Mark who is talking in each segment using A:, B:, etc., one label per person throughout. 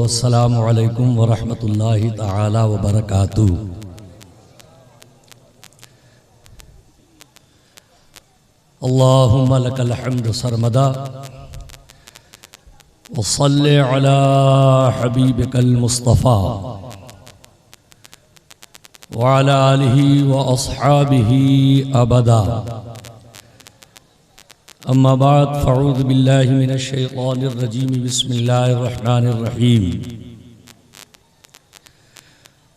A: والسلام علیکم ورحمۃ اللہ تعالی وبرکاتہ۔ اللہم لک الحمد سرمدا وصلی علی حبیبک المصطفیٰ وعلی آلہ واصحابہ ابدا۔ اما بعد فاعوذ باللہ من الشیطان الرجیم بسم اللہ الرحمن الرحیم۔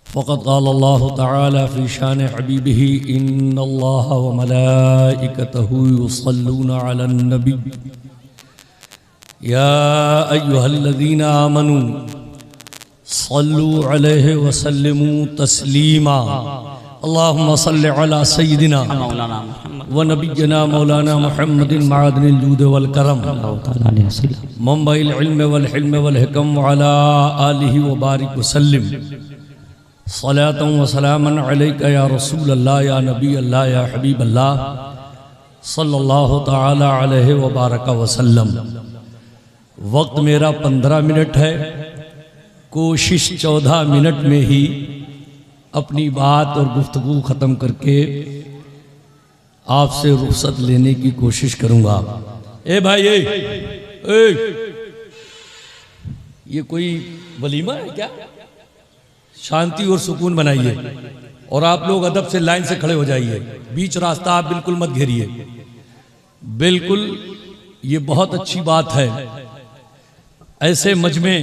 A: فقد قال اللہ تعالی فی شان حبیبہ ان اللہ وملائکتہ یصلون علی النبی یا ایہا الذین آمنوا صلوا علیہ وسلموا تسلیما۔ اللہم صل علی سیدنا ونبینا مولانا محمد معدن الجود والکرم منبع العلم والحلم والحکم وعلی آلہ وبارک وسلم صلاۃ و سلاما علیک یا رسول اللہ یا نبی اللہ یا حبیب اللہ صلی اللہ تعالی علیہ وبارک وسلم۔ وقت میرا 15 منٹ ہے، کوشش 14 منٹ میں ہی اپنی بات اور گفتگو ختم کر کے آپ سے رخصت لینے کی کوشش کروں گا۔ اے بھائی یہ کوئی ولیمہ ہے کیا؟ شانتی اور سکون بنائیے اور آپ لوگ ادب سے لائن سے کھڑے ہو جائیے، بیچ راستہ آپ بالکل مت گھیریے۔ بالکل یہ بہت اچھی بات ہے، ایسے مجمع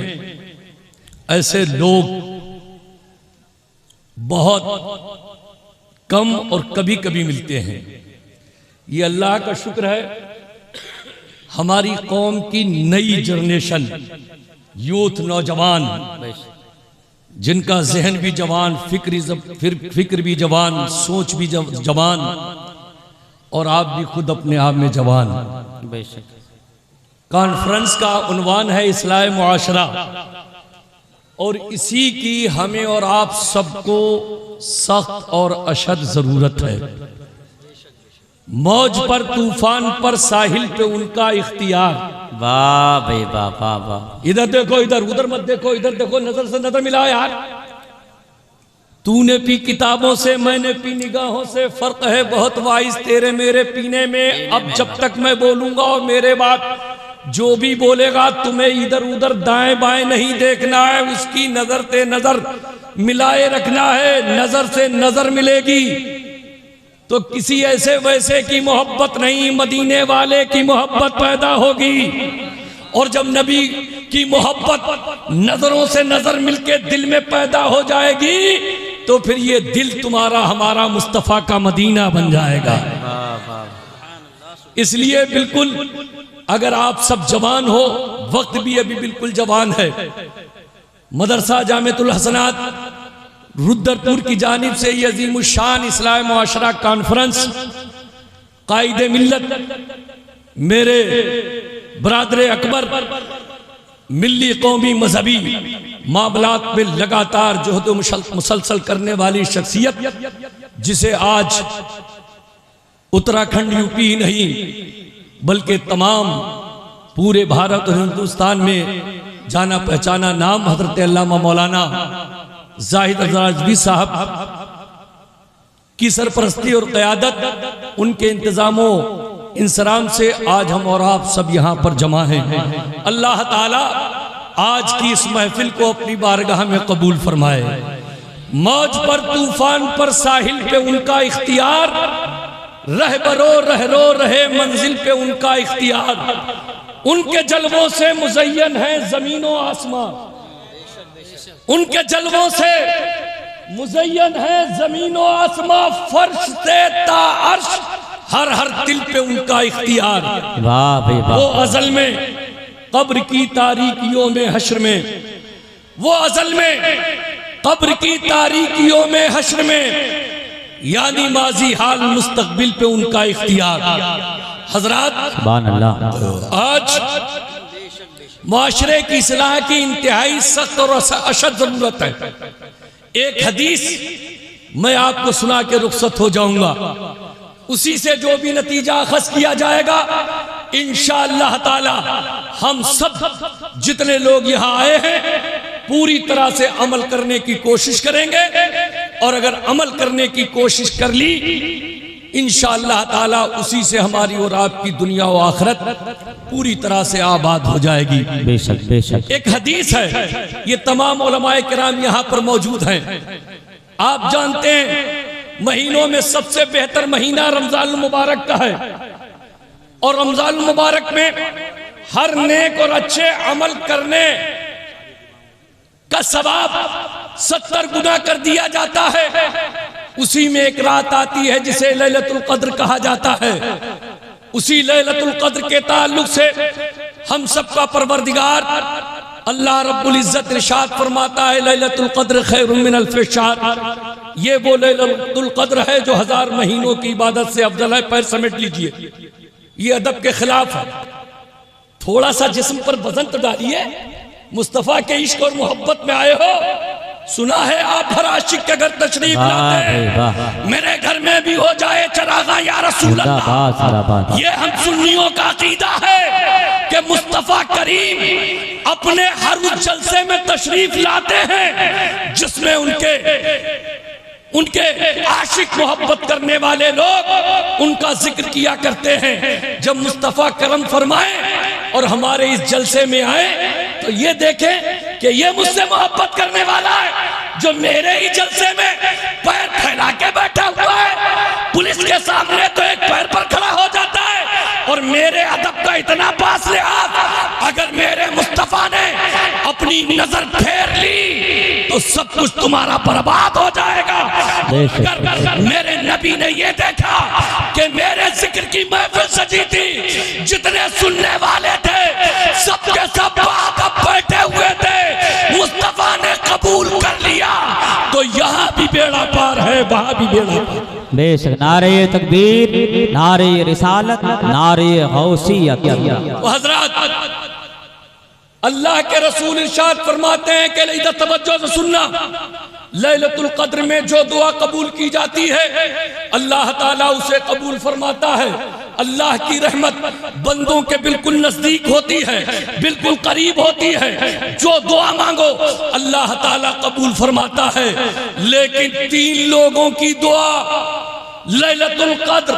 A: ایسے لوگ بہت کم اور کبھی کبھی ملتے ہیں۔ یہ اللہ کا شکر ہے، ہماری قوم کی نئی جنریشن، یوتھ، نوجوان، جن کا ذہن بھی جوان، فکر بھی جوان، سوچ بھی جوان، اور آپ بھی خود اپنے آپ میں جوان۔ کانفرنس کا عنوان ہے اصلاح معاشرہ، اور اسی کی ہمیں اور آپ سب کو سخت اور اشد ضرورت ہے۔ موج پر، طوفان پر، ساحل پہ ان کا اختیار۔
B: واہ بھائی واہ واہ واہ۔
A: ادھر دیکھو، ادھر مت دیکھو، ادھر دیکھو، نظر سے نظر ملا یار۔ تو نے پی کتابوں سے، میں نے پی نگاہوں سے، فرق ہے بہت واعظ تیرے میرے پینے میں۔ اب جب تک میں بولوں گا اور میرے بات جو بھی بولے گا تمہیں ادھر ادھر دائیں بائیں نہیں دیکھنا ہے، اس کی نظر تے نظر ملائے رکھنا ہے۔ نظر سے نظر ملے گی تو کسی ایسے ویسے کی محبت نہیں، مدینے والے کی محبت پیدا ہوگی، اور جب نبی کی محبت نظروں سے نظر مل کے دل میں پیدا ہو جائے گی تو پھر یہ دل تمہارا ہمارا مصطفیٰ کا مدینہ بن جائے گا۔ اس لیے بالکل اگر آپ سب جوان ہو، وقت بھی ابھی بالکل جوان ہے، مدرسہ جامعۃ الحسنات رودرپور کی جانب سے یہ عظیم الشان اصلاح معاشرہ کانفرنس قائد ملت میرے برادر اکبر، ملی قومی مذہبی معاملات میں لگاتار جہد و مسلسل کرنے والی شخصیت، جسے آج اتراکھنڈ یوپی نہیں بلکہ تمام پورے بھارت اور ہندوستان میں جانا پہچانا نام حضرت علامہ مولانا زاہد رضوی صاحب کی سرپرستی اور قیادت، ان کے انتظام و انصرام سے آج ہم اور آپ سب یہاں پر جمع ہیں۔ اللہ تعالی آج کی اس محفل کو اپنی بارگاہ میں قبول فرمائے۔ موج پر، طوفان پر، ساحل پہ ان کا اختیار، رہبرو رہرو رہے منزل پہ ان کا اختیار۔ ان کے جلووں سے مزین ہے زمین و آسمان، ان کے جلووں سے مزین ہے زمین و آسمان، فرش سے تا عرش، ہر دل پہ ان کا اختیار۔
B: واہ بھائی واہ۔
A: وہ ازل میں قبر کی تاریکیوں میں حشر میں، وہ ازل میں قبر کی تاریکیوں میں حشر میں، یعنی ماضی حال مستقبل پہ ان کا اختیار۔ حضرات
B: سبحان اللہ۔
A: آج معاشرے کی اصلاح کی انتہائی سخت اور اشد ضرورت ہے۔ ایک حدیث میں آپ کو سنا کے رخصت ہو جاؤں گا، اسی سے جو بھی نتیجہ اخذ کیا جائے گا انشاءاللہ تعالی ہم سب جتنے لوگ یہاں آئے ہیں پوری طرح سے عمل کرنے کی کوشش کریں گے، اور اگر عمل کرنے کی کوشش کر لی انشاءاللہ تعالی اسی سے ہماری اور آپ کی دنیا و آخرت پوری طرح سے آباد ہو جائے گی۔
B: بے شک بے شک۔
A: ایک حدیث ہے، یہ تمام علماء کرام یہاں پر موجود ہیں۔ آپ جانتے ہیں مہینوں میں سب سے بہتر مہینہ رمضان المبارک کا ہے، اور رمضان المبارک میں ہر نیک اور اچھے عمل کرنے کا ثواب 70 گنا کر دیا جاتا ہے۔ اسی میں ایک رات آتی ہے جسے لیلۃ القدر کہا جاتا ہے۔ اسی لیلۃ القدر کے تعلق سے ہم سب کا پروردگار اللہ رب العزت ارشاد فرماتا ہے لیلۃ القدر خیر من الف شہر، یہ وہ لیلۃ القدر ہے جو 1000 مہینوں کی عبادت سے افضل ہے۔ پیر سمیٹ لیجئے، یہ ادب کے خلاف ہے۔ تھوڑا سا جسم پر وزن تو ڈالیے، مصطفیٰ کے عشق اور محبت میں آئے ہو۔ سنا ہے آپ ہر عاشق کے گھر تشریف لاتے ہیں، میرے گھر میں بھی ہو جائے چراغاں یا رسول اللہ۔ یہ ہم سنیوں کا عقیدہ ہے کہ مصطفیٰ کریم اپنے ہر اس جلسے میں تشریف لاتے ہیں جس میں ان کے عاشق محبت کرنے والے لوگ ان کا ذکر کیا کرتے ہیں۔ جب مصطفیٰ کرم فرمائے اور ہمارے اس جلسے میں آئے تو یہ دیکھیں کہ یہ مجھ سے محبت کرنے والا ہے جو میرے ہی جلسے میں پیر پھیلا کے بیٹھا ہوا ہے۔ پولیس کے سامنے تو ایک پیر پر کھڑا ہو جاتا ہے، اور میرے ادب کا اتنا پاس لحاظ، اگر میرے مصطفیٰ نے اپنی نظر پھیر لی تو سب کچھ تمہارا برباد ہو جائے گا۔ اگر میرے نبی نے یہ دیکھا کہ میرے ذکر کی محفل سجی تھی، جتنے سننے والے تھے سب کے سب ادب بیٹھے ہوئے تھے، مصطفیٰ نے قبول کر لیا، تو یہاں بھی بیڑا پار ہے، وہاں بھی بیڑا پار۔
B: بے شک۔ نعرہ تکبیر، نعرہ رسالت، نعرہ غوثیت۔
A: حضرات اللہ کے رسول ارشاد فرماتے ہیں کہ ادھر توجہ سے سننا، لیلۃ القدر میں جو دعا قبول کی جاتی ہے اللہ تعالیٰ اسے قبول فرماتا ہے۔ اللہ کی رحمت بندوں کے بالکل نزدیک ہوتی ہے، بالکل قریب ہوتی ہے، جو دعا مانگو اللہ تعالیٰ قبول فرماتا ہے۔ لیکن 3 لوگوں کی دعا لیلۃ القدر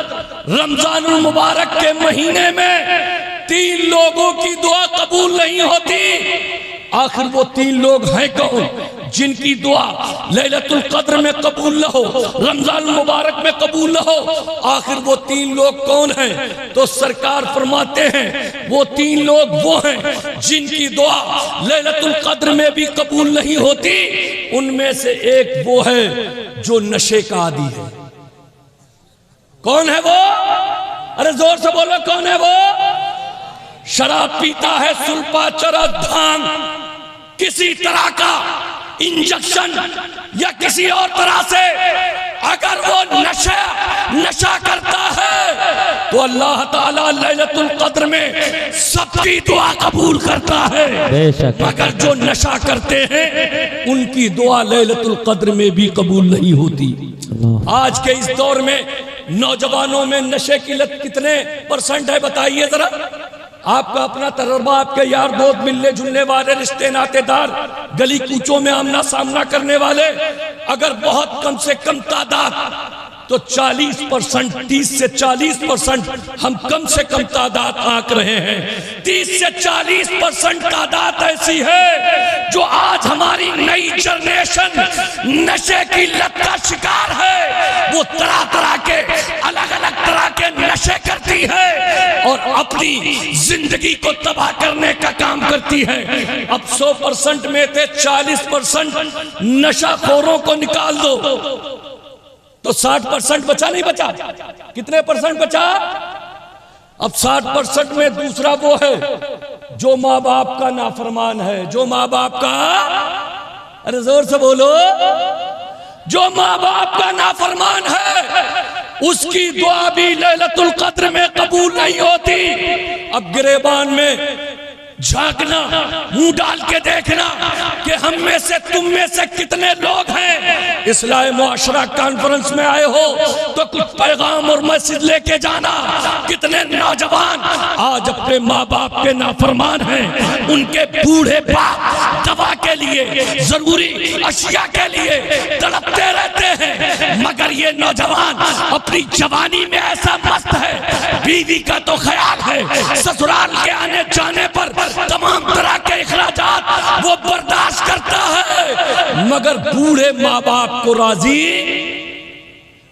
A: رمضان المبارک کے مہینے میں 3 لوگوں کی دعا قبول نہیں ہوتی۔ آخر وہ 3 لوگ ہیں کون جن کی دعا لیلۃ القدر میں قبول نہ ہو، رمضان المبارک میں قبول نہ ہو؟ آخر وہ 3 لوگ کون ہیں؟ تو سرکار فرماتے ہیں وہ 3 لوگ وہ ہیں جن کی دعا لیلۃ القدر میں بھی قبول نہیں ہوتی۔ ان میں سے ایک وہ ہے جو نشے کا عادی ہے۔ کون ہے وہ؟ ارے زور سے بولو، کون ہے وہ؟ شراب پیتا ہے، سلپا، چرس، بھانگ، کسی طرح کا انجیکشن یا کسی اور طرح سے اگر وہ نشہ کرتا ہے تو اللہ تعالیٰ لیلۃ القدر میں سب کی دعا قبول کرتا ہے، مگر جو نشہ کرتے ہیں ان کی دعا لیلۃ القدر میں بھی قبول نہیں ہوتی۔ آج کے اس دور میں نوجوانوں میں نشے کی لت کتنے % ہے بتائیے ذرا؟ آپ کا اپنا تجربہ، آپ کے یار دوست، ملنے جلنے والے، رشتے ناتے دار، گلی کوچوں میں آمنا سامنا کرنے والے، اگر بہت کم سے کم تعداد تو 40%، 30 سے 40% ہم کم سے کم تعداد آنک رہے ہیں۔ 30 سے 40% تعداد ایسی ہے جو آج ہماری نئی جنریشن نشے کی لت کا شکار ہے۔ وہ طرح طرح کے الگ الگ طرح کے نشے کرتی ہے اور اپنی زندگی کو تباہ کرنے کا کام کرتی ہے۔ اب 100% میں تھے 40% نشہ خوروں کو نکال دو تو 60% بچا نہیں بچا؟ کتنے % بچا؟ اب 60% میں دوسرا وہ ہے جو ماں باپ کا نافرمان ہے، جو ماں باپ کا، ارے زور سے بولو، جو ماں باپ کا نافرمان ہے اس کی دعا بھی لیلۃ القدر میں قبول نہیں ہوتی۔ اب گریبان میں جھانکنا، منہ ڈال کے دیکھنا کہ ہم میں سے، تم میں سے کتنے لوگ ہیں اصلاح معاشرہ کانفرنس میں آئے ہو تو کچھ پیغام اور میسج لے کے جانا. کتنے نوجوان آج اپنے ماں باپ کے نافرمان ہیں, ان کے بوڑھے باپ دوا کے لیے, ضروری اشیاء کے لیے تڑپتے رہتے ہیں, مگر یہ نوجوان اپنی جوانی میں ایسا مست ہے, بیوی کا تو خیال ہے, سسرال کے آنے جانے پر تمام طرح کے اخراجات وہ برداشت کرتا ہے, مگر بوڑھے ماں باپ کو راضی,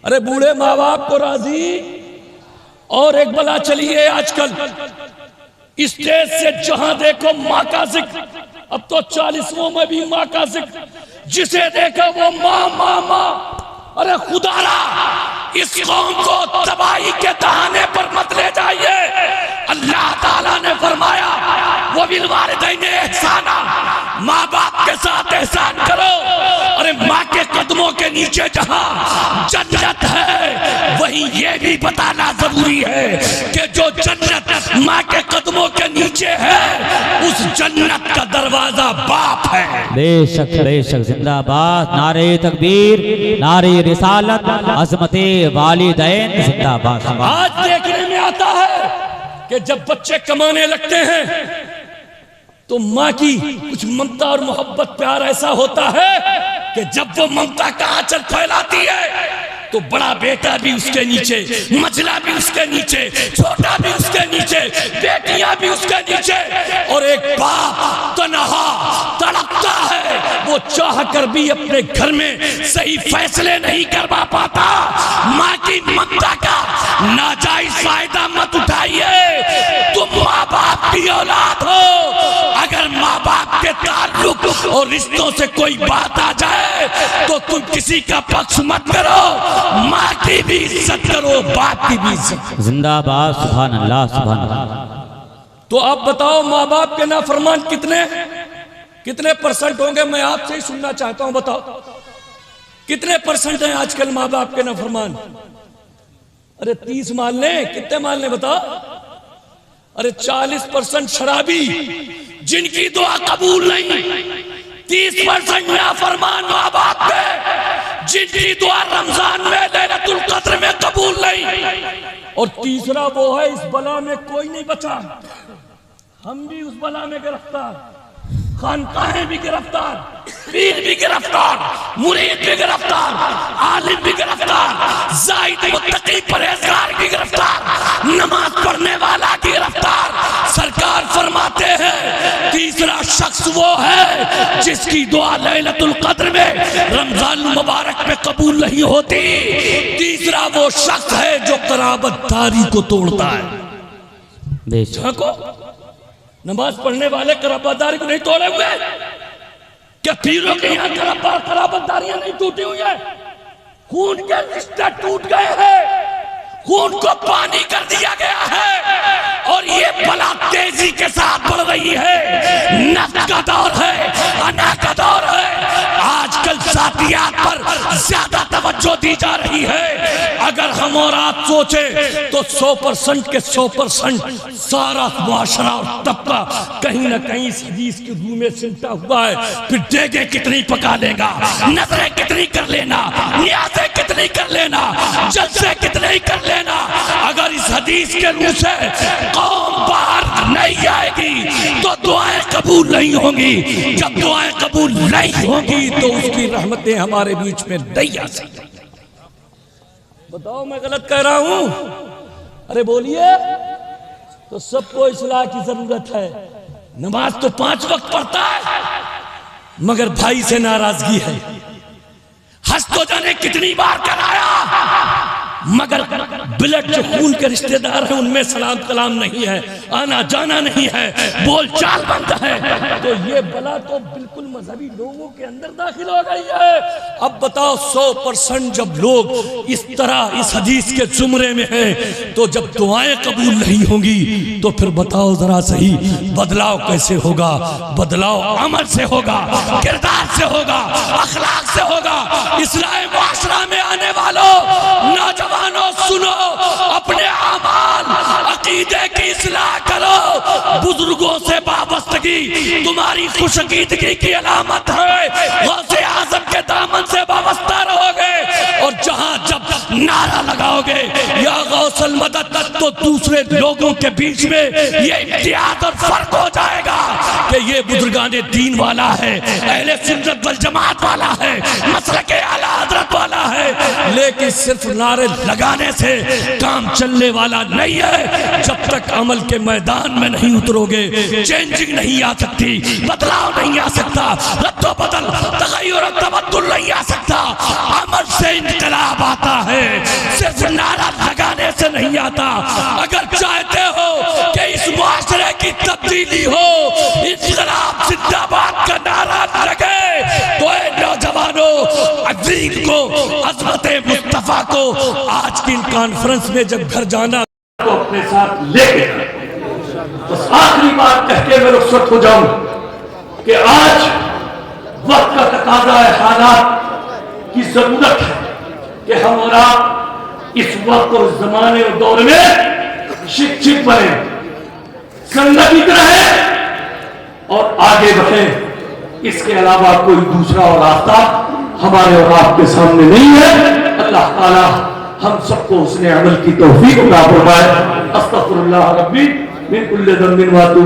A: ارے بوڑھے ماں باپ کو راضی. اور ایک بلا چلی ہے آج کل اسٹیج سے, جہاں دیکھو ماں کا ذکر, اب تو 40ووں میں بھی ماں کا ذکر, جسے دیکھو وہ ماں ماں ماں. ارے خدا را اس قوم کو تباہی کے دہانے پر مت لے جائیے. اللہ تعالیٰ نے فرمایا وَبِالْوَالِدَيْنِ احسانا, ماں باپ کے ساتھ احسان کرو. ارے ماں کے قدموں کے نیچے جہاں جنت ہے, وہیں یہ بھی بتانا ضروری ہے کہ جو جنت ماں کے قدموں کے نیچے ہے, اس جنت کا دروازہ باپ ہے.
B: بے شک زندہ باد. نعرہ تکبیر, نعرہ رسالت, عظمت والدین زندہ باد.
A: آج دیکھنے میں آتا ہے کہ جب بچے کمانے لگتے ہیں تو ماں کی کچھ ممتا اور محبت پیار ایسا ہوتا ہے کہ جب وہ ممتا کا آنچل پھیلاتی ہے تو بڑا بیٹا بھی اس کے نیچے, مجلا بھی اس کے نیچے, چھوٹا بھی اس کے نیچے, بیٹیاں بھی اس کے نیچے, اور ایک باپ تنہا تڑپتا ہے, وہ چاہ کر بھی اپنے گھر میں صحیح فیصلے نہیں کروا پاتا. ماں کی ممتا کا ناجائز فائدہ مت اٹھائیے. تم ماں باپ کی اولاد ہو, اگر ماں باپ کے تعلق اور رشتوں سے کوئی بات آ جائے تو تم کسی کا پکش مت کرو, ماں کی بھی عزت کرو, باپ کی بھی عزت کرو.
B: زندہ باد. سبحان اللہ سبحان اللہ.
A: تو آپ بتاؤ ماں باپ کے نافرمان کتنے پرسنٹ ہوں گے؟ میں آپ سے ہی سننا چاہتا ہوں, بتاؤ کتنے پرسنٹ ہیں آج کل ماں باپ کے نافرمان؟ ارے 30 مان لیں, کتنے مان لیں بتاؤ؟ ارے 40% شرابی جن کی دعا قبول نہیں, 30% نافرمان ماں باپ کے جن کی دعا رمضان میں لیلۃ القدر میں قبول نہیں, اور تیسرا وہ ہے اس بلا میں کوئی نہیں بچا, ہم بھی اس بلا میں گرفتار, خانقاہیں بھی گرفتار, پیر بھی گرفتار, مرید بھی گرفتار, عالم بھی گرفتار, زاہد متقی پرہیزگار بھی گرفتار, نماز پڑھنے والا بھی گرفتار. سرکار فرماتے ہیں تیسرا شخص وہ ہے جس کی دعا لیلۃ القدر میں رمضان المبارک میں قبول نہیں ہوتی. تیسرا وہ شخص ہے جو قرابت داری کو توڑتا ہے. دیکھو نماز پڑھنے والے قرابت داری کو نہیں توڑے ہوئے, کیا پیروں کے یہاں قرابت داریاں نہیں ٹوٹی ہوئی ہیں؟ خون کے رشتے ٹوٹ گئے ہیں, خون کو پانی کر دیا گیا ہے, اور یہ بلا تیزی کے ساتھ بڑھ رہی ہے. نفس کا دور ہے, انا کا دور ہے, آج کل ذاتیات پر زیادہ توجہ دی جا رہی ہے. اگر ہم اور آپ سوچیں تو 100% کے 100% سارا معاشرہ اور طبقہ کہیں نہ کہیں اس حدیث کی روح میں سمٹا ہوا ہے. پھر دیگیں کتنی پکا لے گا, نظریں کتنی کر لینا, نیازیں کتنی کر لینا, جلسے کتنے کر لینا, اگر اس حدیث کے روح سے قوم باہر نہیں آئے گی تو دعائیں قبول نہیں ہوں گی. جب دعائیں قبول نہیں ہوں گی تو اس کی رحمتیں ہمارے بیچ میں نہیں آ سکتی. بتاؤ میں غلط کہہ رہا ہوں؟ ارے بولیے. تو سب کو اصلاح کی ضرورت ہے. نماز تو 5 وقت پڑھتا ہے مگر بھائی سے ناراضگی ہے. حج تو جانے کتنی بار کرایا مگر بلڈ جو خون کے رشتہ دار ہیں ان میں سلام کلام نہیں ہے, آنا جانا نہیں ہے, بول چال بند ہے. تو یہ بلا تو بالکل مذہبی لوگوں کے اندر داخل ہو گئی ہے. اب بتاؤ 100% جب لوگ اس طرح اس حدیث کے زمرے میں ہیں تو جب دعائیں قبول نہیں ہوں گی تو پھر بتاؤ ذرا صحیح بدلاؤ کیسے ہوگا؟ بدلاؤ عمل سے ہوگا, کردار سے ہوگا, اخلاق سے ہوگا. اصلاح معاشرہ میں آنے والوں نوجوانوں سنو, اپنے اعمال عقیدے کی اصلاح کرو. بزرگوں سے وابستگی تمہاری خوش عقیدگی کی علامت ہے. غوث اعظم کے دامن سے وابستہ غوث المدد تو دوسرے لوگوں کے بیچ میں یہ امتیاز اور فرق ہو جائے گا کہ یہ بزرگان دین والا ہے، اہل سنت والجماعت والا ہے، مسلک اعلیٰ حضرت والا ہے، لیکن صرف نعرے لگانے سے کام چلنے والا نہیں ہے۔ جب تک عمل کے میدان میں نہیں اترو گے چینجنگ نہیں آ سکتی، بدلاؤ نہیں آ سکتا، رد و بدل، تغیر و تبدل نہیں آ سکتا۔ عمل سے انقلاب آتا ہے، صرف نعرہ لگانے سے نہیں آتا۔ اگر چاہتے ہو کہ اس معاشرے کی تبدیلی ہو، انقلاب زندہ باد کا نعرہ لگے، تو اے نوجوانوں، عظیم کو، عظمت مصطفیٰ کو آج کی ان کانفرنس میں جب گھر جانا تو اپنے ساتھ لے کے بس آخری بات کہہ کے میں رخصت ہو جاؤں کہ آج وقت کا تقاضا ہے، حالات کی ضرورت ہے کہ ہم اور آپ اس وقت اور زمانے اور دور میں شکشت بنیں، سنگت رہیں اور آگے بڑھیں۔ اس کے علاوہ کوئی دوسرا اور راستہ ہمارے اور آپ کے سامنے نہیں ہے۔ اللہ تعالی ہم سب کو حسن عمل کی توفیق عطا فرمائے۔ استغفر اللہ ربی من کل ذنب و اتوب